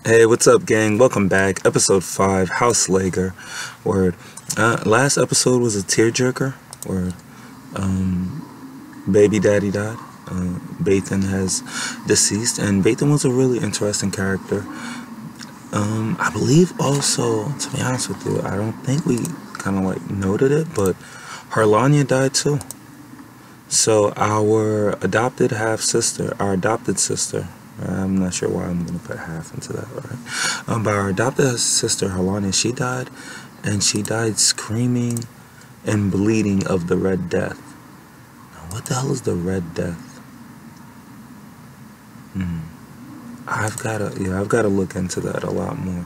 Hey, what's up, gang? Welcome back. Episode 5, House LAEGYR. Word. Last episode was a tearjerker. Word. Baby daddy died. Bathan has deceased, and Bathan was a really interesting character. I believe also, to be honest with you, I don't think we kind of like noted it, but Harlania died too. So our adopted half-sister, our adopted sister, I'm not sure why I'm going to put half into that, right? But our adopted sister, Harlania, she died, and she died screaming and bleeding of the Red Death. Now, what the hell is the Red Death? I've got to look into that a lot more.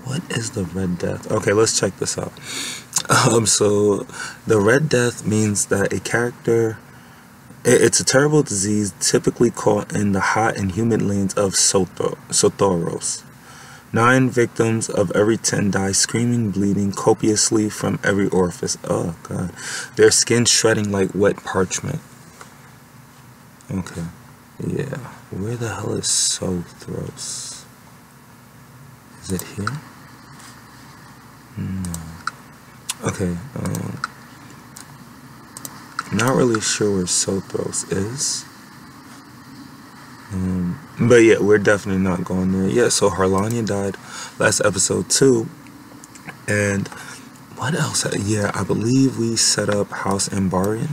What is the Red Death? Okay, let's check this out. So the Red Death means that a character, it's a terrible disease typically caught in the hot and humid lands of Sotoros. 9 victims of every 10 die screaming, bleeding copiously from every orifice. Oh god. Their skin shredding like wet parchment. Okay. Yeah. Where the hell is Sothros? Is it here? No. Okay. Not really sure where Sothros is. But yeah, we're definitely not going there. Yeah, so Harlania died last episode too. And what else? Yeah, I believe we set up House Ambarian.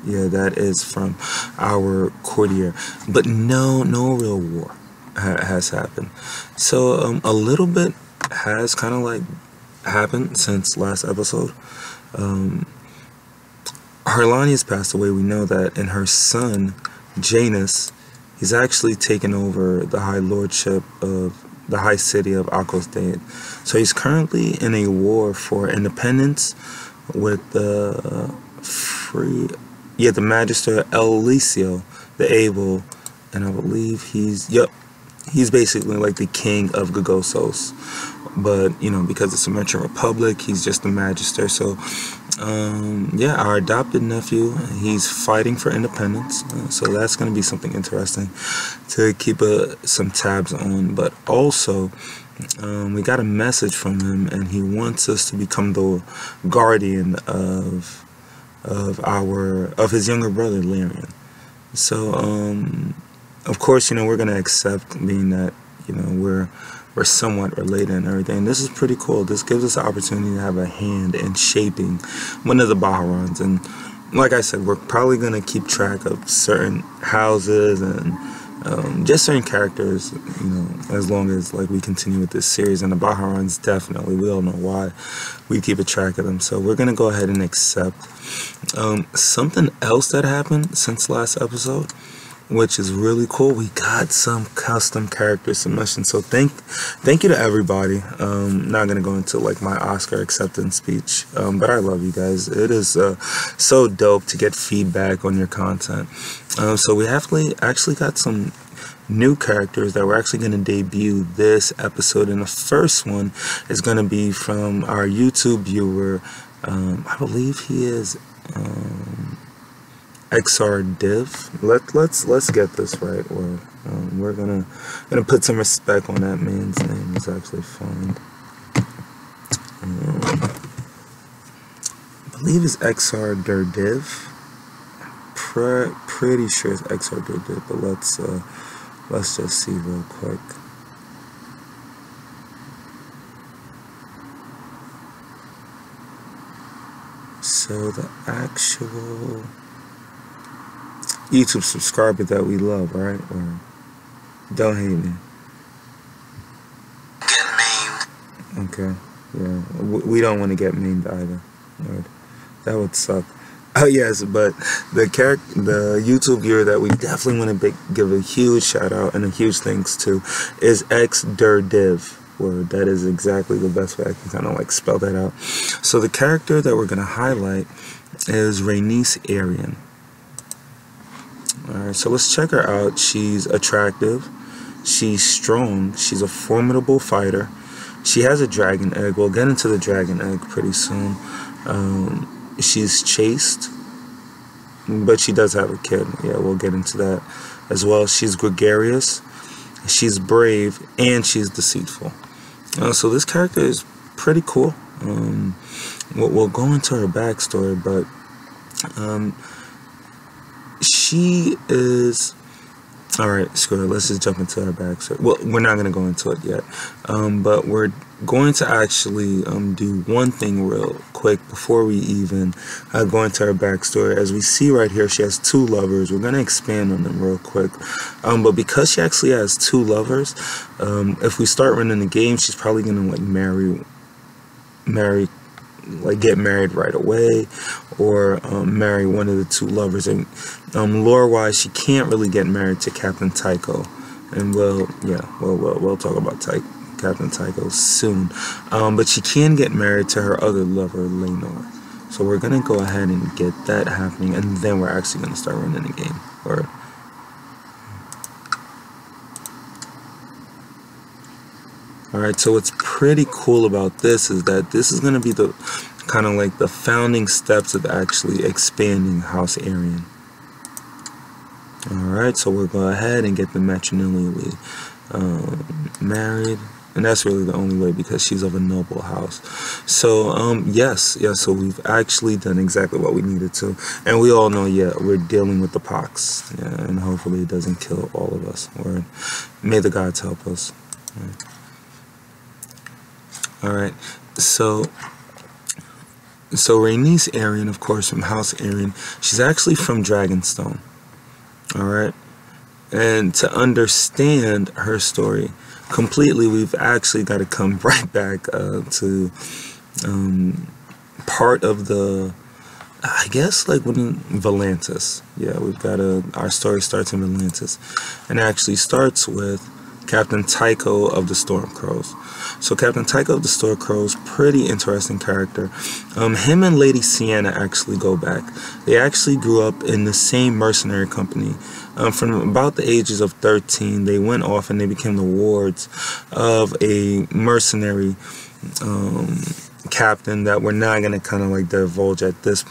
Yeah, that is from our courtier. But no real war has happened. So a little bit has kind of like happened since last episode. Harlania's passed away. We know that, and her son Janus, he's actually taken over the high lordship of the high city of AGOT. So he's currently in a war for independence with the the Magister Eliseo the Able, and I believe he's basically like the king of Gagosos. But you know, because it's a Metro Republic, he's just the Magister. So yeah, our adopted nephew, he's fighting for independence, so that's going to be something interesting to keep some tabs on. But also, we got a message from him, and he wants us to become the guardian of his younger brother Lyrian. So of course, you know, we're going to accept, being that, you know, we're somewhat related and everything. This is pretty cool. This gives us the opportunity to have a hand in shaping one of the Baharans. And like I said, we're probably going to keep track of certain houses and just certain characters, you know, as long as like we continue with this series. And the Baharans, definitely, we all know why we keep a track of them. So we're going to go ahead and accept something else that happened since last episode, which is really cool. We got some custom character submissions, so thank you to everybody. Not gonna go into like my Oscar acceptance speech, but I love you guys. It is so dope to get feedback on your content. So we actually got some new characters that we're actually gonna debut this episode, and the first one is gonna be from our YouTube viewer. I believe he is XR Div. Let's get this right. We're gonna put some respect on that man's name. It's actually fine. I believe it's XR Div. Pretty sure it's XR Div, but let's just see real quick. So the actual YouTube subscriber that we love, right? Or don't hate me. Get memed. Okay, yeah, we don't want to get memed either. Right. That would suck. Oh yes, but the YouTube viewer that we definitely want to give a huge shout out and a huge thanks to is XDurDiv. Word, that is exactly the best way I can kind of like spell that out. So the character that we're gonna highlight is Rhaenys Arian. Alright, so let's check her out. She's attractive, she's strong, she's a formidable fighter, she has a dragon egg. We'll get into the dragon egg pretty soon. She's chaste, but she does have a kid. Yeah, we'll get into that as well. She's gregarious, she's brave, and she's deceitful. So this character is pretty cool. We'll go into her backstory, but she is... Alright, screw it. Let's just jump into her backstory. Well, we're not going to go into it yet. But we're going to actually do one thing real quick before we even go into her backstory. As we see right here, she has 2 lovers. We're going to expand on them real quick. But because she actually has 2 lovers, if we start running the game, she's probably going to like get married right away, or marry one of the 2 lovers. And lore-wise, she can't really get married to Captain Tycho, and we'll talk about Captain Tycho soon. But she can get married to her other lover, LAEGYR. So we're gonna go ahead and get that happening, and then we're actually gonna start running the game. Alright, so what's pretty cool about this is that this is going to be the kind of like the founding steps of actually expanding House Aryan. Alright, so we'll go ahead and get the matrimonially married. And that's really the only way, because she's of a noble house. So, yes, so we've actually done exactly what we needed to. And we all know, we're dealing with the pox. And hopefully it doesn't kill all of us. Or may the gods help us. Alright, so Rhaenys Aryan, of course, from House Aryan, she's actually from Dragonstone. Alright, and to understand her story completely, we've actually got to come right back to part of the, I guess, like when Volantis. We've got our story starts in Volantis, and actually starts with Captain Tycho of the Stormcrows. So Captain Tycho of the Stormcrows, pretty interesting character. Him and Lady Sienna actually go back. They actually grew up in the same mercenary company. From about the ages of 13, they went off and they became the wards of a mercenary captain that we're not going to kind of like divulge at this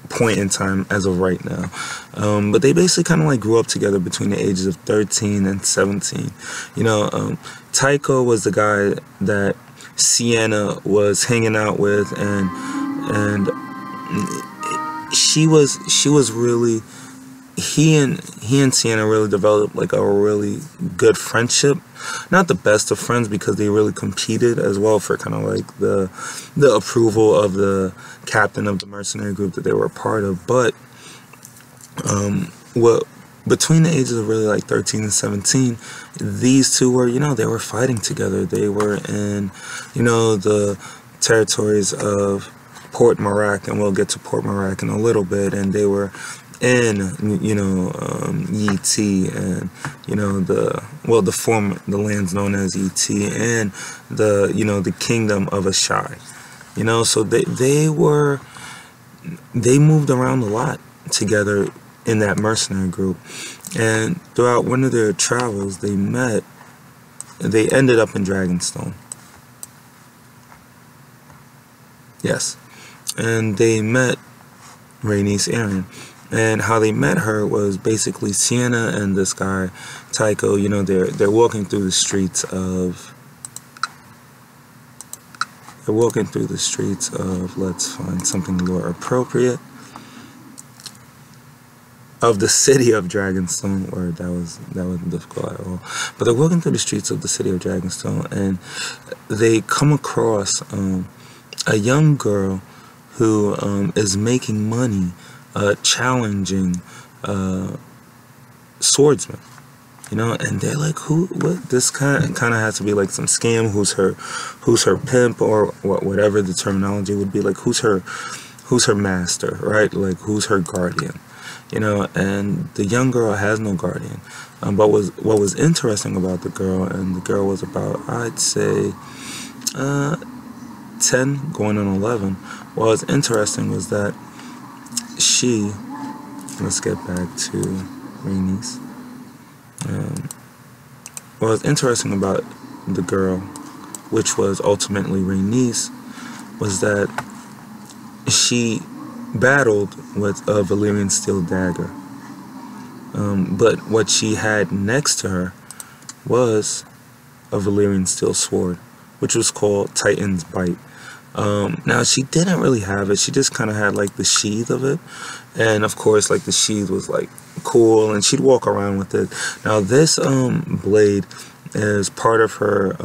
point in time as of right now. But they basically kind of like grew up together between the ages of 13 and 17. Tycho was the guy that Sienna was hanging out with, and she was really, he and Sienna really developed like a really good friendship. Not the best of friends, because they really competed as well for kind of like the approval of the captain of the mercenary group that they were a part of. But between the ages of really like 13 and 17, these two were, they were fighting together. They were in, the territories of Port Marak, and we'll get to Port Marak in a little bit, and they were in, Yt, and, the lands known as Yt, and the kingdom of Ashai. So they moved around a lot together in that mercenary group, and throughout one of their travels, they ended up in Dragonstone. Yes, and they met Rhaenys Aryan. And how they met her was basically Sienna and this guy Tycho. They're walking through the streets of. Let's find something lore appropriate. Of the city of Dragonstone, or that wasn't difficult at all. But they're walking through the streets of the city of Dragonstone, and they come across a young girl who is making money. Challenging swordsman, and they're like, what? This kind of has to be like some scam. Who's her pimp, or whatever the terminology would be, like who's her master, right? Like who's her guardian, and the young girl has no guardian. But what was interesting about the girl, and the girl was about, I'd say 10 going on 11. What was interesting was that let's get back to Rhaenys. What was interesting about the girl, which was ultimately Rhaenys, was that she battled with a Valyrian steel dagger. But what she had next to her was a Valyrian steel sword, which was called Titan's Bite. Now she didn't really have it. She just kind of had like the sheath of it, and of course like the sheath was like cool, and she'd walk around with it. Now this blade is part of her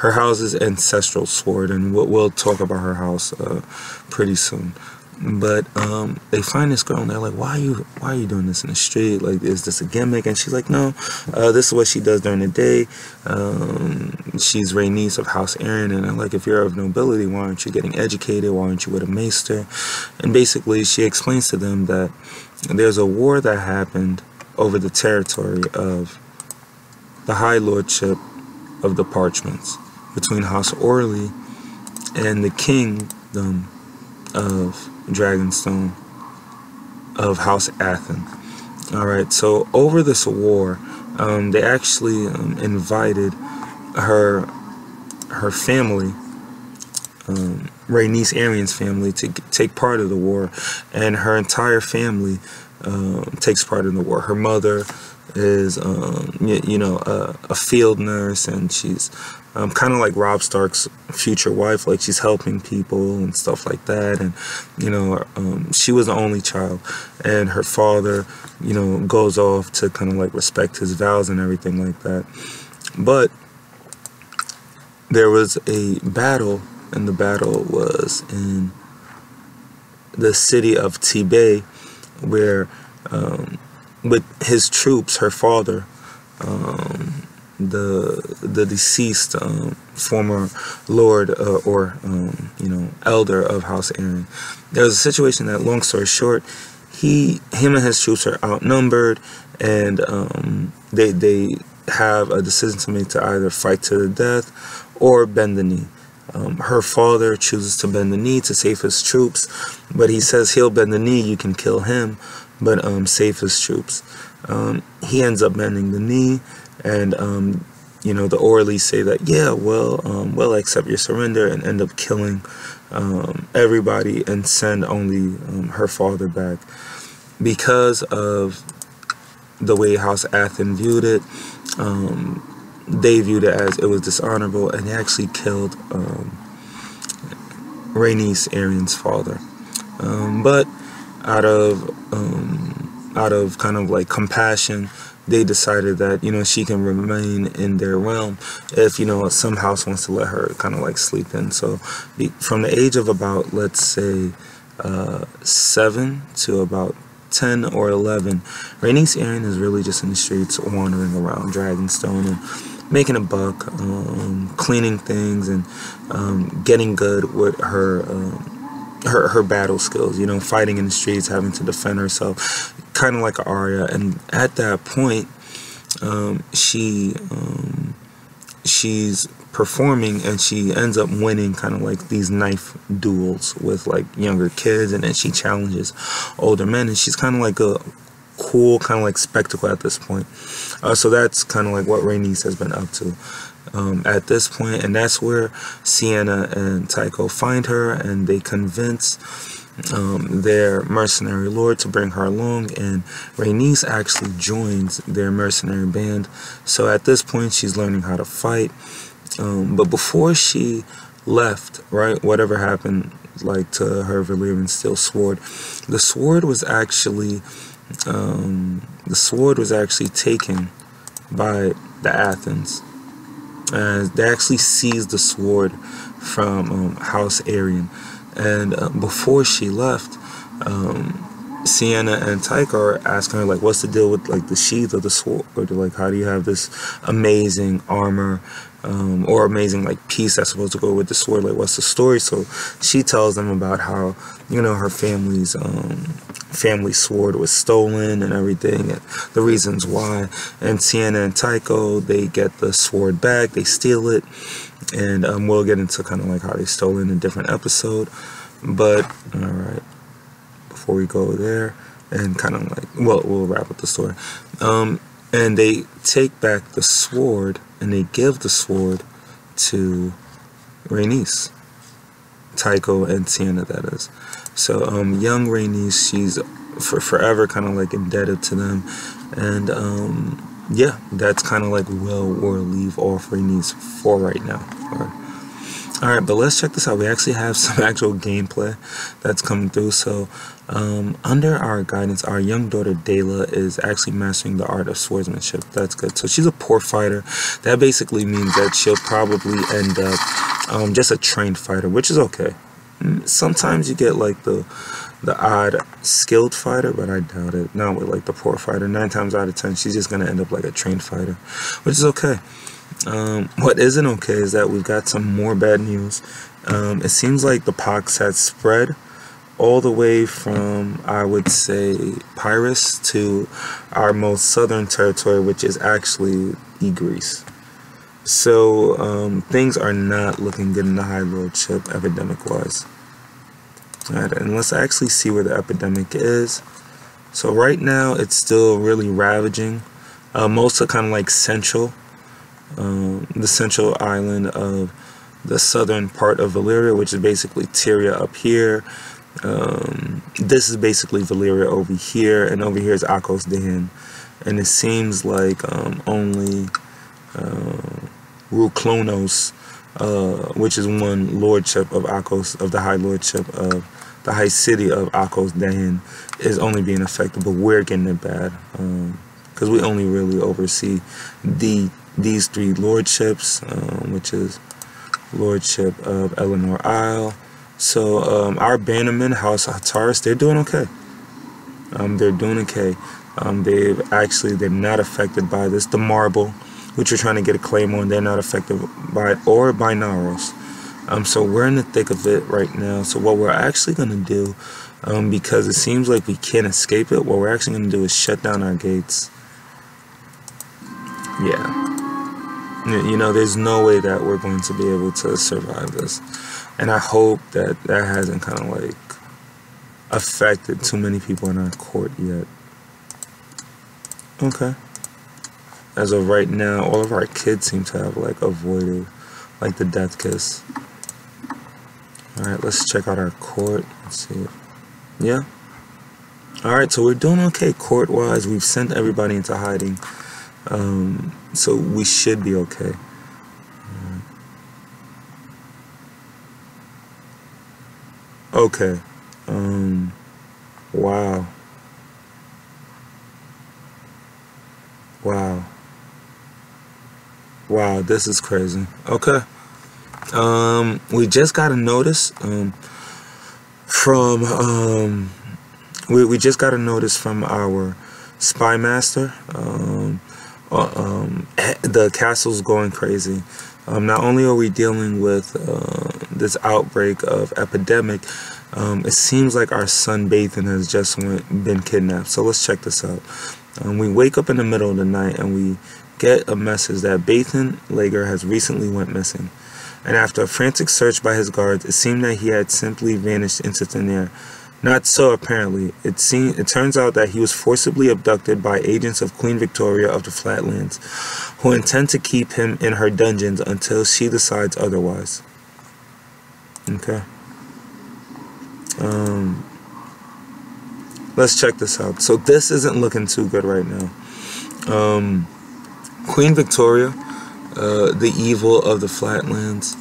her house's ancestral sword, and we'll talk about her house pretty soon. But they find this girl and they're like, why are you doing this in the street? Like, is this a gimmick? And she's like, no, this is what she does during the day. She's Rhaenys of House Aaron, and I'm like, if you're of nobility, why aren't you getting educated? Why aren't you with a maester? And basically she explains to them that there's a war that happened over the territory of the High Lordship of the Parchments between House Orley and the kingdom of Dragonstone of House Athen. Alright, so over this war, they actually invited her family, Rhaenys Arian's family, to take part of the war, and her entire family takes part in the war. Her mother is a field nurse, and she's kind of like Robb Stark's future wife, like she's helping people and stuff like that. And she was the only child, and her father goes off to kind of like respect his vows and everything like that. But there was a battle, and the battle was in the city of Tibet, where with his troops, her father, the deceased former lord elder of House Aaron, there was a situation that, long story short, him and his troops are outnumbered, and they have a decision to make, to either fight to the death or bend the knee. Her father chooses to bend the knee to save his troops, but he says he'll bend the knee, you can kill him, but save his troops. He ends up bending the knee, and the Orleys say that, yeah, we'll accept your surrender, and end up killing everybody and send only her father back. Because of the way House Athen viewed it, they viewed it as it was dishonorable, and they actually killed Rhaenys Arian's father. But out of kind of like compassion, they decided that she can remain in their realm if some house wants to let her kind of like sleep in. So from the age of about, let's say 7 to about 10 or 11, Rhaenys Arian is really just in the streets, wandering around Dragonstone and making a buck, cleaning things, and getting good with her battle skills, fighting in the streets, having to defend herself, kind of like an Arya. And at that point, she's performing, and she ends up winning kind of like these knife duels with like younger kids, and then she challenges older men, and she's kind of like a cool kind of like spectacle at this point. So that's kind of like what Rhaenys has been up to at this point, and that's where Sienna and Tycho find her, and they convince their mercenary lord to bring her along, and Rhaenys actually joins their mercenary band. So at this point, she's learning how to fight. But before she left, right, whatever happened like to her Valyrian steel sword, the sword was actually taken by the Athens. They actually seized the sword from House Arian. And before she left, Sienna and Tycho are asking her, like, what's the deal with like the sheath of the sword? Or like, how do you have this amazing armor or amazing like piece that's supposed to go with the sword? Like, what's the story? So she tells them about how her family's family sword was stolen and everything, and the reasons why. And Sienna and Tycho, they get the sword back, they steal it, and we'll get into kind of like how they stole it in a different episode. But all right, before we go there, and kind of like, we'll wrap up the story. And they take back the sword, and they give the sword to Rhaenys, Tycho and Sienna, that is. So young Rhaenys, she's forever kind of like indebted to them, and yeah, that's kind of like will or leave all free needs for right now. Alright, but let's check this out. We actually have some actual gameplay that's coming through. So, under our guidance, our young daughter Dayla is actually mastering the art of swordsmanship. That's good. So she's a poor fighter. That basically means that she'll probably end up just a trained fighter, which is okay. Sometimes you get like the odd skilled fighter, but I doubt it. Not with like the poor fighter. 9 times out of 10, she's just gonna end up like a trained fighter, which is okay. What isn't okay is that we've got some more bad news. It seems like the pox has spread all the way from, I would say, Pyrrhus to our most southern territory, which is actually Greece. So things are not looking good in the High Lordship epidemic-wise. Alright, and let's actually see where the epidemic is. So right now it's still really ravaging. Most are kind of like central. The central island of the southern part of Valyria, which is basically Tyria up here. This is basically Valyria over here, and over here is Akos Dahan. And it seems like only Ruklonos, which is one lordship of Akos, of the High Lordship of the High City of Akos Dahan, is only being affected, but we're getting it bad. Because we only really oversee these 3 lordships, which is Lordship of Eleanor Isle. So our bannermen, House Hataris, they're doing okay. They're doing okay. They're not affected by this. The Marble, which you're trying to get a claim on, they're not affected by it, or by Naros. So we're in the thick of it right now. So what we're actually going to do, because it seems like we can't escape it, what we're actually going to do is shut down our gates. Yeah. You know, there's no way that we're going to be able to survive this. And I hope that that hasn't kind of like affected too many people in our court yet. Okay. As of right now, all of our kids seem to have like avoided like the death kiss. Alright, let's check out our court. Let's see. Yeah. Alright, so we're doing okay court-wise. We've sent everybody into hiding. So we should be okay. Okay. Wow. Wow. Wow, this is crazy. Okay. We just got a notice from we just got a notice from our spy master. The castle's going crazy. Not only are we dealing with this outbreak of epidemic, it seems like our son Bathan has just been kidnapped. So let's check this out. We wake up in the middle of the night and we get a message that Bathan LAEGYR has recently went missing. And after a frantic search by his guards, it seemed that he had simply vanished into thin air. Not so, apparently. It turns out that he was forcibly abducted by agents of Queen Victoria of the Flatlands, who intend to keep him in her dungeons until she decides otherwise. Okay. Let's check this out. So this isn't looking too good right now. Queen Victoria, the evil of the Flatlands.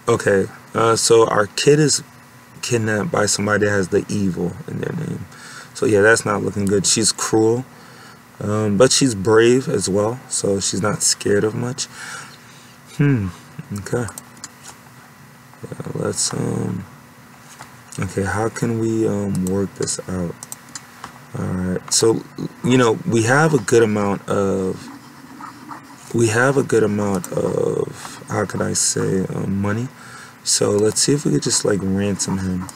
Okay. So our kid is kidnapped by somebody that has the evil in their name. So yeah, that's not looking good. She's cruel, but she's brave as well. So she's not scared of much. Okay. Yeah, let's okay, how can we work this out? Alright, so you know, we have a good amount of how could I say money. So let's see if we could just like ransom him.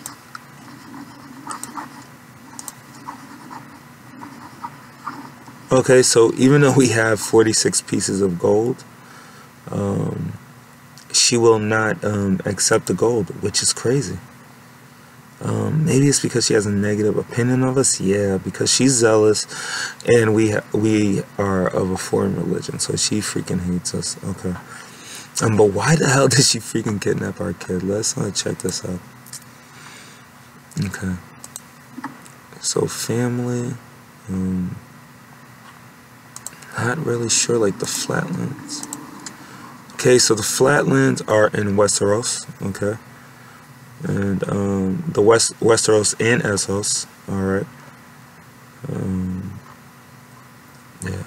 Okay, so even though we have 46 pieces of gold, she will not accept the gold, which is crazy. Maybe it's because she has a negative opinion of us. Yeah, because she's zealous, and we are of a foreign religion, so she freaking hates us. Okay. But why the hell did she freaking kidnap our kid? Let's check this out. Okay. So family. Not really sure, like the flatlands. Okay, so the flatlands are in Westeros, okay, and the Westeros and Essos, all right. Yeah.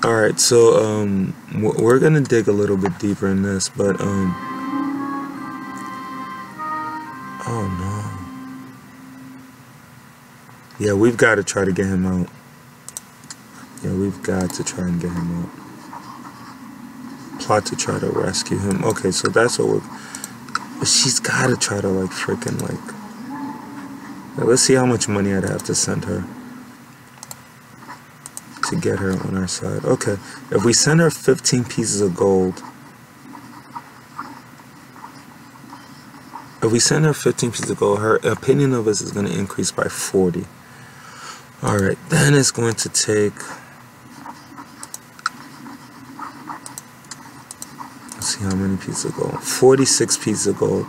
All right, so we're gonna dig a little bit deeper in this, but oh no. Yeah, we've got to try to get him out. Yeah, we've got to try and get him out. Plot to try to rescue him. Okay, so that's what we're... But she's got to try to, like, freaking, like... Let's see how much money I'd have to send her to get her on our side. Okay, if we send her 15 pieces of gold... If we send her 15 pieces of gold, her opinion of us is going to increase by 40. Alright, then it's going to take... Let's see how many pieces of gold. 46 pieces of gold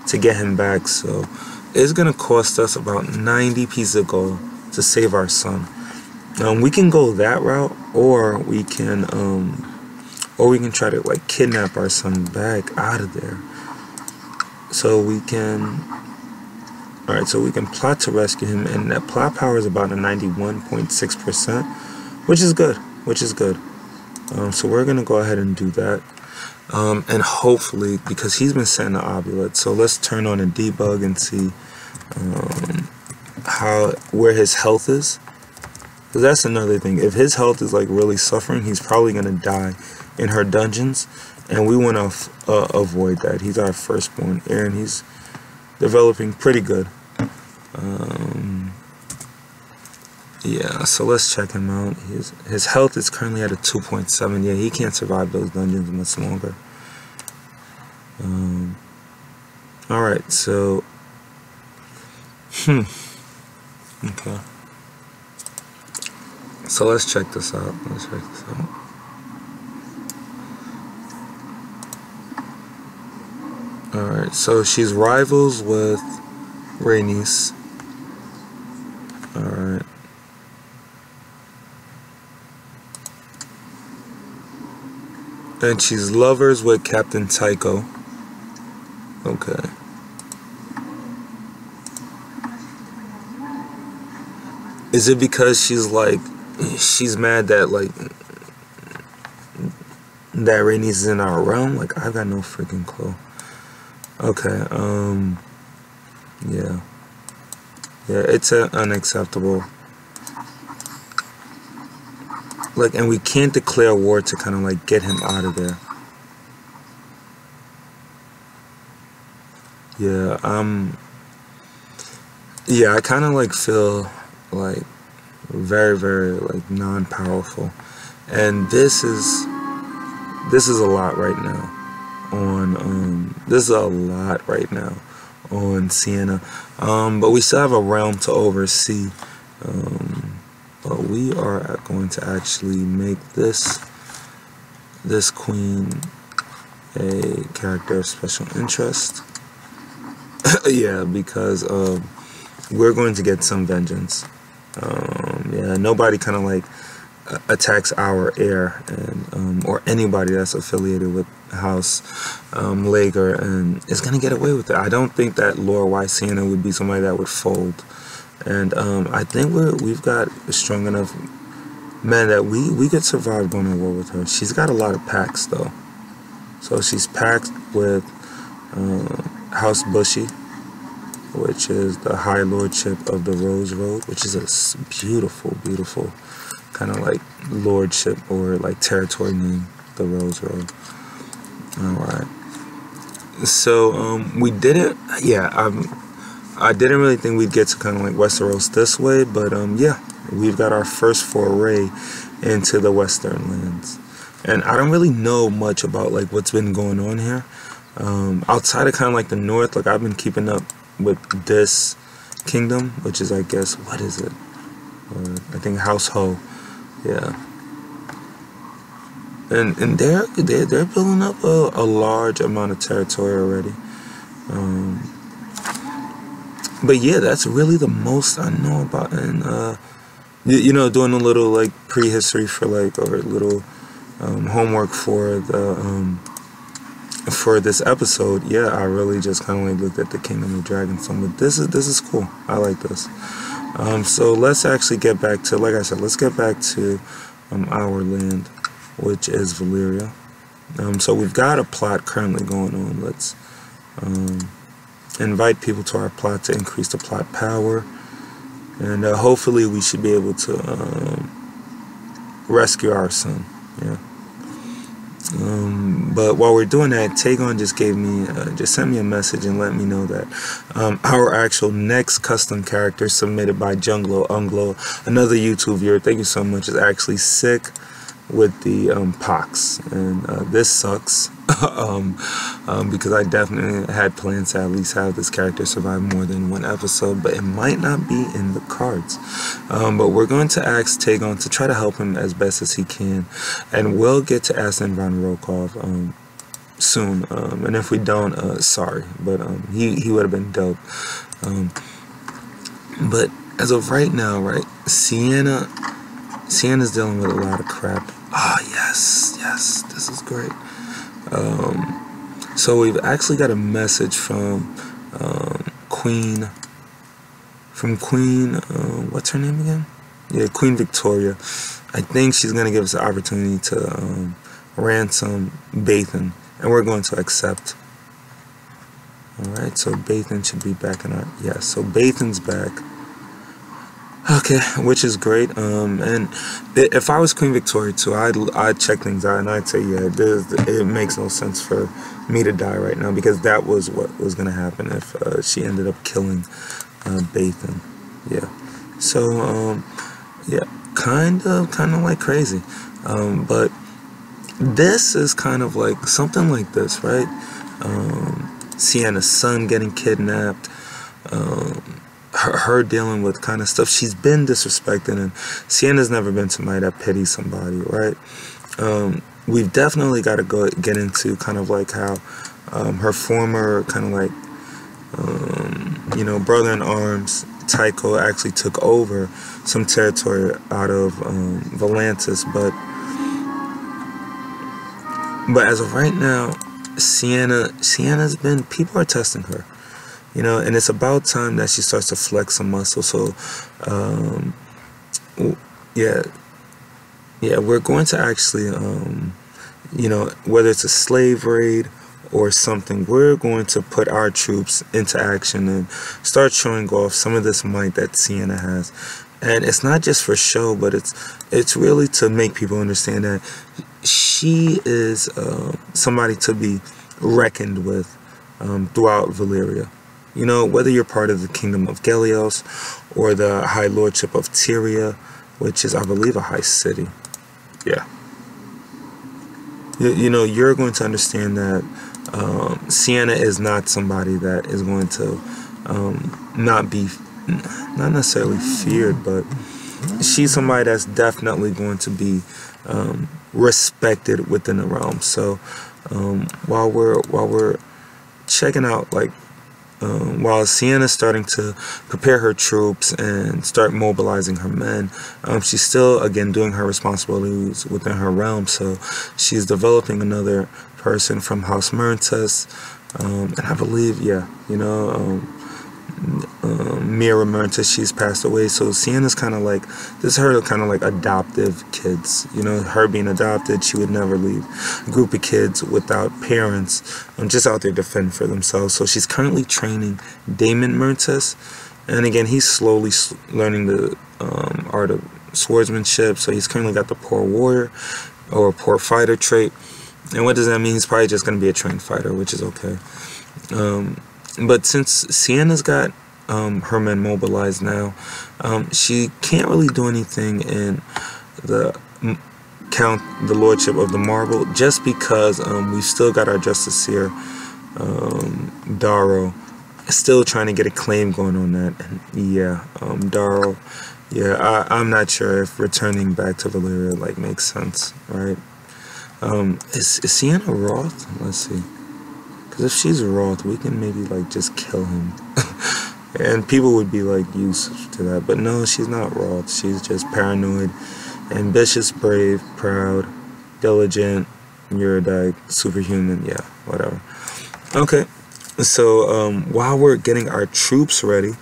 to get him back, so it's going to cost us about 90 pieces of gold to save our son. We can go that route, or we can try to, like, kidnap our son back out of there. So we can... Alright, so we can plot to rescue him, and that plot power is about a 91.6%, which is good, so we're going to go ahead and do that, and hopefully, because he's been setting the ovulate, so let's turn on a debug and see where his health is, because that's another thing. If his health is, like, really suffering, he's probably going to die in her dungeons, and we want to avoid that. He's our firstborn heir, and he's developing pretty good. Yeah, so let's check him out. His health is currently at a 2.7. Yeah, he can't survive those dungeons much longer. Alright, so okay. So let's check this out. Alright, so she's rivals with Rhaenys. Alright. And she's lovers with Captain Tycho. Okay. Is it because she's mad that, like, that Rhaenys is in our realm? Like, I've got no freaking clue. Okay, yeah. Yeah, it's unacceptable. Like, and we can't declare war to kind of, like, get him out of there. Yeah, yeah, I kind of, like, feel, like, very, very, like, non-powerful. And this is a lot right now on Sienna. But we still have a realm to oversee. But we are going to actually make this queen a character of special interest. Yeah, because we're going to get some vengeance. Yeah, nobody kind of, like, attacks our heir, and or anybody that's affiliated with House LAEGYR, and is gonna get away with it. I don't think that lore-wise Sienna would be somebody that would fold, and I think we've got strong enough men that we could survive going to war with her. She's got a lot of packs though, so she's packed with House Bushy, which is the High Lordship of the Rose Road, which is a beautiful, beautiful kind of like lordship or like territory name, the Rose Road. Alright. So, we didn't, yeah, I didn't really think we'd get to kind of like Westeros this way, but yeah, we've got our first foray into the Western lands. And I don't really know much about like what's been going on here. Outside of kind of like the north, like I've been keeping up with this kingdom, which is, I guess, what is it? I think House Ho. Yeah. And they're building up a large amount of territory already. But yeah, that's really the most I know about. And you know, doing a little like prehistory for like, or a little homework for the for this episode. Yeah, I really just kind of like looked at the Kingdom of Dragons song. But this is cool. I like this. So let's actually get back to, like I said, let's get back to our land, which is Valyria. So we've got a plot currently going on. Let's invite people to our plot to increase the plot power, and hopefully we should be able to rescue our son. Yeah. But while we're doing that, Tagon just gave me, just sent me a message and let me know that our actual next custom character submitted by Junglo Unglo, another YouTube viewer, thank you so much, is actually sick with the pox, and this sucks. Because I definitely had plans to at least have this character survive more than one episode, but it might not be in the cards. But we're going to ask Tagon to try to help him as best as he can, and we'll get to Aslan von Rokov soon. And if we don't, sorry, but he would have been dope. But as of right now, right, Sienna's dealing with a lot of crap. Ah, yes, this is great. So we've actually got a message from Queen, what's her name again? Yeah, Queen Victoria. I think she's going to give us an opportunity to ransom Bathan, and we're going to accept. Alright, so Bathan should be back in our, yes, so Bathan's back. Okay, which is great. And if I was Queen Victoria too, I'd check things out and I'd say, yeah, it makes no sense for me to die right now, because that was what was gonna happen if she ended up killing Bathan. Yeah. So yeah, kind of like crazy. But this is kind of like something like this, right? Sienna's son getting kidnapped. Her dealing with kind of stuff. She's been disrespected, and Sienna's never been somebody that pities somebody, right? We've definitely got to get into kind of like how her former kind of like you know, brother-in-arms Tycho actually took over some territory out of Volantis, but as of right now, Sienna's been, people are testing her. You know, and it's about time that she starts to flex some muscle. So, yeah, we're going to actually, you know, whether it's a slave raid or something, we're going to put our troops into action and start showing off some of this might that Sienna has. And it's not just for show, but it's really to make people understand that she is somebody to be reckoned with throughout Valyria. You know, whether you're part of the Kingdom of Gelios or the High Lordship of Tyria, which is, I believe, a high city. Yeah. You know, you're going to understand that Sienna is not somebody that is going to not necessarily feared, but she's somebody that's definitely going to be respected within the realm. So while we're checking out, like, while Sienna's starting to prepare her troops and start mobilizing her men, she's still, again, doing her responsibilities within her realm. So she's developing another person from House Merntes, and I believe, yeah, you know, Mira Merntes, she's passed away. So Sienna's kind of like, this is her kind of like adoptive kids. You know, her being adopted, she would never leave a group of kids without parents, just out there to fend for themselves. So she's currently training Damon Merntes, and again, he's slowly learning the art of swordsmanship. So he's currently got the poor warrior or poor fighter trait. And what does that mean? He's probably just going to be a trained fighter, which is okay. But since Sienna's got her men mobilized now, she can't really do anything in the Lordship of the Marble, just because we've still got our Justiciar, Darrow, still trying to get a claim going on that. And yeah, Darrow, yeah, I'm not sure if returning back to Valyria like makes sense, right? Is Sienna Roth? Let's see. Because if she's Roth, we can maybe like just kill him. And people would be like used to that. But no, she's not Roth. She's just paranoid, ambitious, brave, proud, diligent, erudite, superhuman. Yeah, whatever. Okay. So while we're getting our troops ready,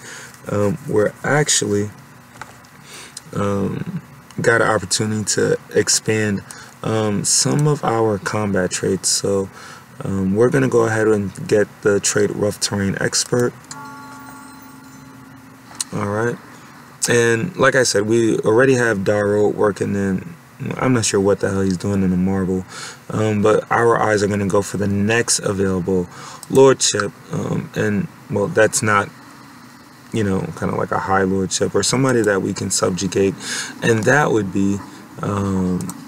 we're actually got an opportunity to expand some of our combat traits. So we're going to go ahead and get the trait Rough Terrain Expert. Alright. And like I said, we already have Darrow working in, I'm not sure what the hell he's doing in the marble, but our eyes are going to go for the next available lordship, and well, that's not, you know, kind of like a high lordship or somebody that we can subjugate, and that would be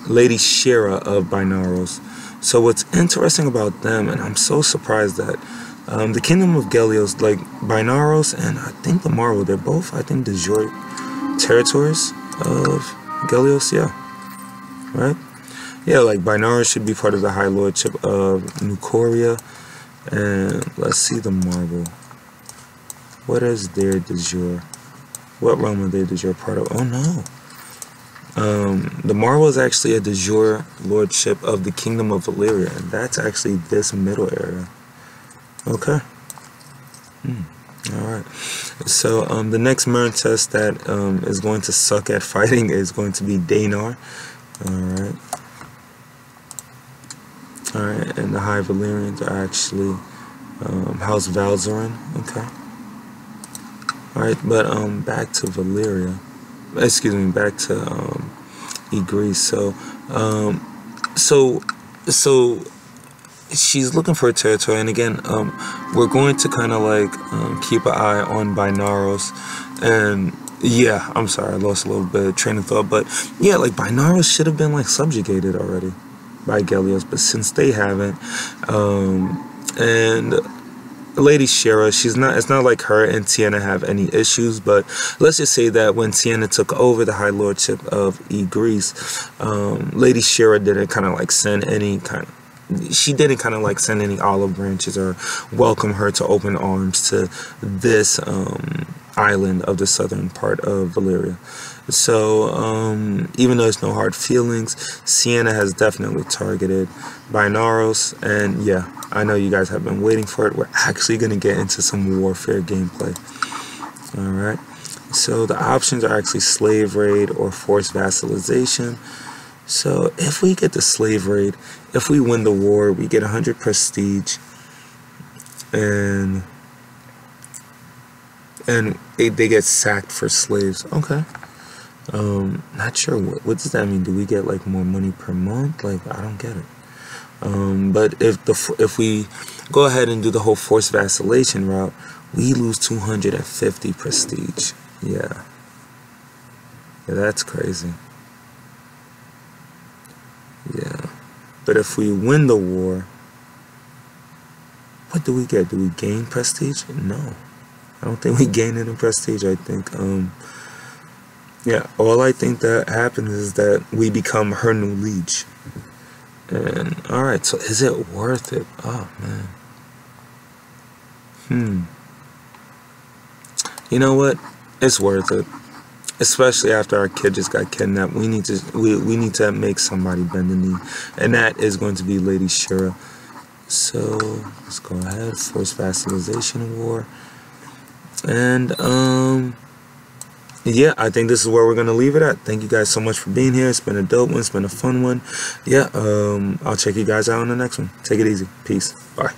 Lady Shira of Binaros. So what's interesting about them, and I'm so surprised that the Kingdom of Gelios, like Binaros and I think the Marvel, they're both, I think, de jure territories of Gelios, yeah. Right? Yeah, like Binaros should be part of the High Lordship of Nucoria. And let's see the Marvel. What is their de jure? What realm are they de jure part of? Oh no. The Marvel is actually a de jure lordship of the Kingdom of Valyria, and that's actually this middle area. Okay. Alright. So the next Mern test that is going to suck at fighting is going to be Danar. Alright. Alright, and the High Valyrians are actually House Valzarin. Okay. Alright, but back to Valyria. Excuse me, back to Ygritte. So she's looking for a territory, and again, we're going to kind of like keep an eye on Binaros. And yeah, I'm sorry, I lost a little bit of train of thought, but yeah, like Binaros should have been like subjugated already by Gelios, but since they haven't, and Lady Shira, she's not, it's not like her and Tiana have any issues, but let's just say that when Tiana took over the High Lordship of Ygritte, Lady Shira didn't kind of like send any kind of, she didn't kind of like send any olive branches or welcome her to open arms to this island of the southern part of Valyria. So even though there's no hard feelings, Sienna has definitely targeted Binaros, and yeah, I know you guys have been waiting for it. We're actually going to get into some warfare gameplay. Alright, so the options are actually slave raid or forced vassalization. So if we get the slave raid, if we win the war, we get 100 prestige, and they get sacked for slaves. Okay. Not sure what does that mean. Do we get like more money per month? Like, I don't get it. But if we go ahead and do the whole forced vacillation route, we lose 250 prestige. Yeah, that's crazy. Yeah, but if we win the war, what do we get? Do we gain prestige? No, I don't think we gain any prestige. I think yeah, all I think that happens is that we become her new liege. And alright, so is it worth it? Oh man. You know what? It's worth it. Especially after our kid just got kidnapped. We need to make somebody bend the knee. And that is going to be Lady Shira. So let's go ahead. Forced vassalization war. And yeah, I think this is where we're going to leave it at. Thank you guys so much for being here. It's been a dope one. It's been a fun one. Yeah, I'll check you guys out on the next one. Take it easy. Peace. Bye.